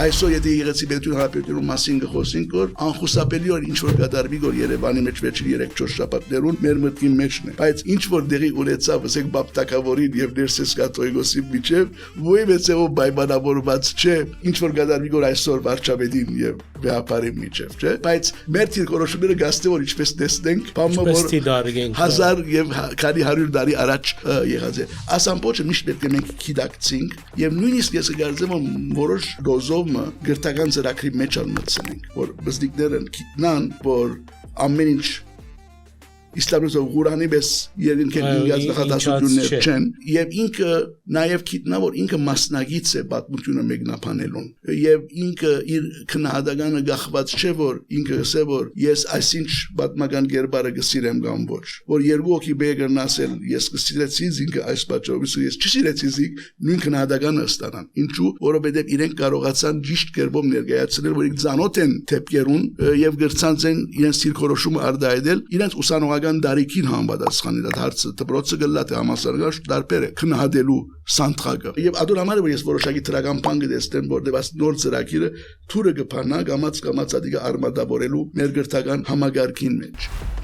Այսօր եթե եղեցի Բերդյուն հարաբերությունների մասին գխոսենք, որ անխուսափելի որ ինչ որ կատարվի որ Երևանի մեջ վերջին 3-4 շաբաթներուն մեր մտքի մեջն է, բայց ինչ որ դեղի ունեցավ, ասենք Բաբտակավորին եւ Ներսես Կաթողիկոսի միջև, ովևէ պայմանավորված չէ, ինչ որ կատարվի որ այսօր վարչապետին եւ վեհապարի միջև, չէ, բայց մեր դիրքորոշումները գաստե որ ինչպես տեսնենք, բամը որ 1000 եւ քանի 100 տարի առաջ եղած է, ասամբոչը միշտ պետք է մենք գիտակցենք եւ նույնիսկ ես կարծեմ որ որոշ դոզով գրթական ծրագրի մեջ անցնենք, որ բզդիկները գիտնան, որ ամեն ինչ Իսլամիզով Ղուրանի պես երկնքեն ինգած նախատասություններ չեն եւ ինքը նաեւ գիտնա որ ինքը մասնագիծ է պատմությունը մեկնաբանելուն եւ ինքը իր քննադատանը գախված չէ որ ինքը ասե որ ես այսինչ պատմական գերբարը գսիրեմ կամ ոչ որ երկու օքի բեգերն ասել ես գսիրեցի ինքը այս պատճառով ես չսիրեցի նույն քննադատանը ստանան ինչու որովհետեւ իրենք կարողացան ճիշտ կերպով ներկայացնել որ իրենք ցանոթ են թեփկերուն եւ գրծանց են իրենց դիրքորոշումը արդայել իրենց ուսանողական դարիքին համապատասխանի դա հարցը դպրոցը գլա թե համասարակաշ դարբեր է քննադելու սանտրակը եւ ադոր համար որ ես որոշակի դրական բան գտեսնեմ որտեղ այս նոր ծրագիրը թուրը կփանա կամած ադիգա արմատավորելու մեր գրթական համագարկին մեջ